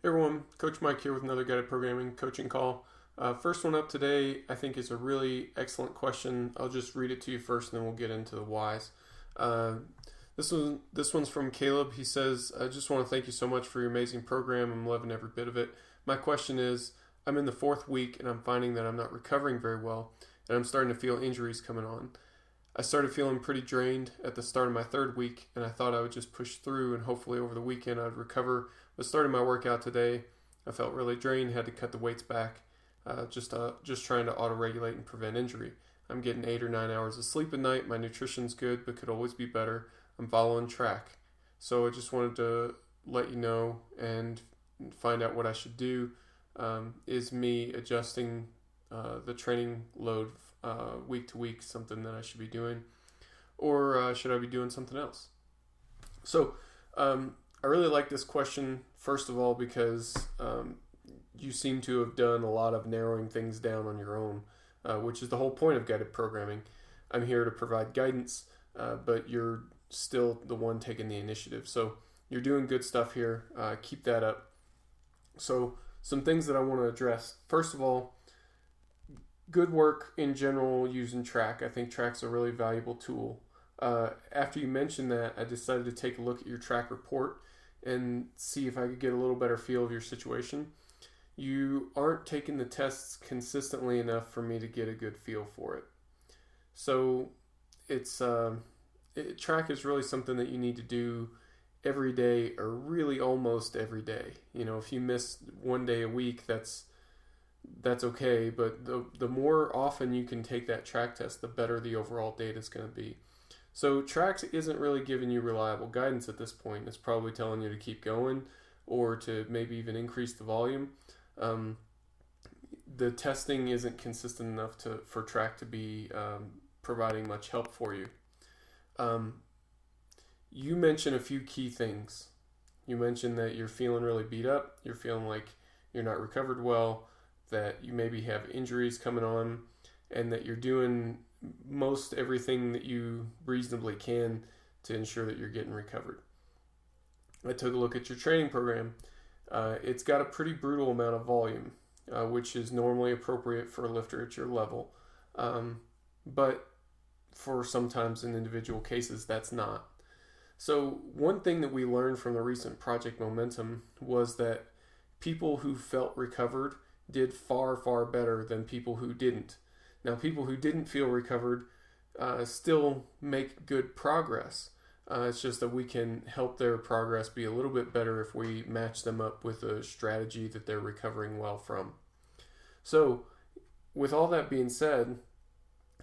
Hey everyone, Coach Mike here with another guided programming coaching call. First one up today, I think, is a really excellent question. I'll just read it to you first, and then we'll get into the whys. Uh, this one's from Caleb. He says, "I just want to thank you so much for your amazing program. I'm loving every bit of it. My question is, I'm in the fourth week, and I'm finding that I'm not recovering very well, and I'm starting to feel injuries coming on. I started feeling pretty drained at the start of my third week, and I thought I would just push through and hopefully over the weekend I'd recover. But starting my workout today, I felt really drained, had to cut the weights back, just trying to auto-regulate and prevent injury. I'm getting 8 or 9 hours of sleep at night. My nutrition's good, but could always be better. I'm following track. So I just wanted to let you know and find out what I should do. Is me adjusting the training load week to week something that I should be doing, or should I be doing something else?" So I really like this question, first of all, because you seem to have done a lot of narrowing things down on your own, which is the whole point of guided programming. I'm here to provide guidance, but you're still the one taking the initiative. So you're doing good stuff here. Keep that up. So some things that I want to address. First of all, good work in general using track. I think track's a really valuable tool. After you mentioned that, I decided to take a look at your track report and see if I could get a little better feel of your situation. You aren't taking the tests consistently enough for me to get a good feel for it. So track is really something that you need to do every day, or really almost every day. If you miss one day a week, that's okay, but the more often you can take that track test, the better the overall data is going to be. So tracks isn't really giving you reliable guidance at this point. It's probably telling you to keep going, or to maybe even increase the volume. The testing isn't consistent enough for track to be providing much help for you. You mentioned a few key things. You mentioned that you're feeling really beat up. You're feeling like you're not recovered well, that you maybe have injuries coming on, and that you're doing most everything that you reasonably can to ensure that you're getting recovered. I took a look at your training program. It's got a pretty brutal amount of volume, which is normally appropriate for a lifter at your level. But for sometimes in individual cases, that's not. So one thing that we learned from the recent Project Momentum was that people who felt recovered did far, far better than people who didn't. Now, people who didn't feel recovered still make good progress. It's just that we can help their progress be a little bit better if we match them up with a strategy that they're recovering well from. So, with all that being said,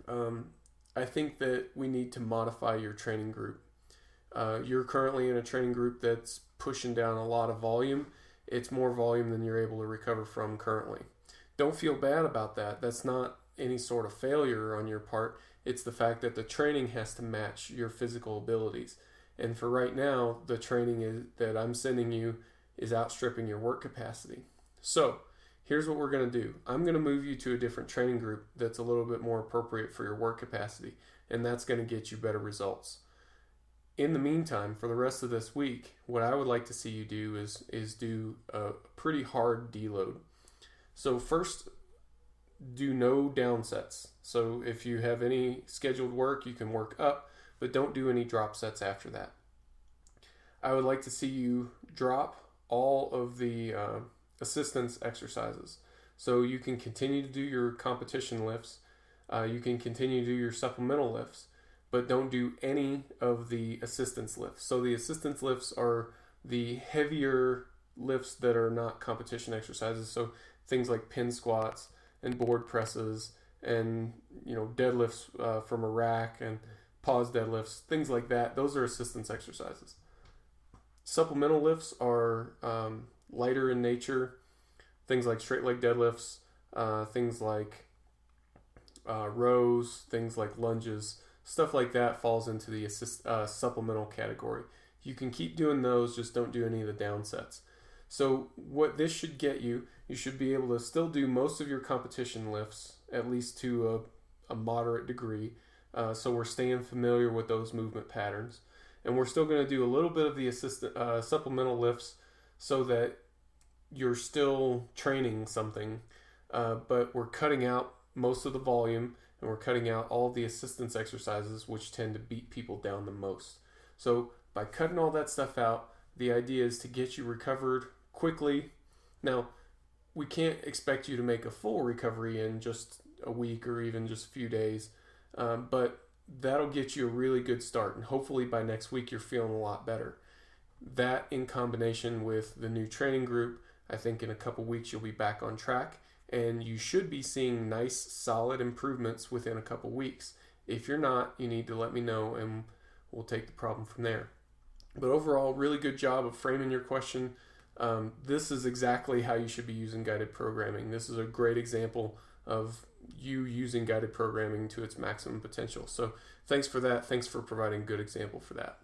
I think that we need to modify your training group. You're currently in a training group that's pushing down a lot of volume. It's more volume than you're able to recover from currently. Don't feel bad about that. That's not any sort of failure on your part. It's the fact that the training has to match your physical abilities. And for right now, the training that I'm sending you is outstripping your work capacity. So here's what we're going to do. I'm going to move you to a different training group that's a little bit more appropriate for your work capacity, and that's going to get you better results. In the meantime, for the rest of this week, what I would like to see you do is do a pretty hard deload. So first, do no downsets. So if you have any scheduled work, you can work up, but don't do any drop sets after that. I would like to see you drop all of the assistance exercises. So you can continue to do your competition lifts, you can continue to do your supplemental lifts, but don't do any of the assistance lifts. So the assistance lifts are the heavier lifts that are not competition exercises. So things like pin squats and board presses and deadlifts from a rack and pause deadlifts, things like that. Those are assistance exercises. Supplemental lifts are lighter in nature, things like straight leg deadlifts, things like rows, things like lunges, stuff like that falls into the supplemental category. You can keep doing those, just don't do any of the downsets. So what this should get you, you should be able to still do most of your competition lifts, at least to a moderate degree. So we're staying familiar with those movement patterns. And we're still going to do a little bit of the supplemental lifts so that you're still training something, but we're cutting out most of the volume and we're cutting out all the assistance exercises, which tend to beat people down the most. So by cutting all that stuff out, the idea is to get you recovered quickly. Now, we can't expect you to make a full recovery in just a week or even just a few days, but that'll get you a really good start. And hopefully by next week, you're feeling a lot better. That in combination with the new training group, I think in a couple weeks you'll be back on track and you should be seeing nice solid improvements within a couple weeks. If you're not, you need to let me know and we'll take the problem from there. But overall, really good job of framing your question. This is exactly how you should be using guided programming. This is a great example of you using guided programming to its maximum potential. So thanks for that. Thanks for providing a good example for that.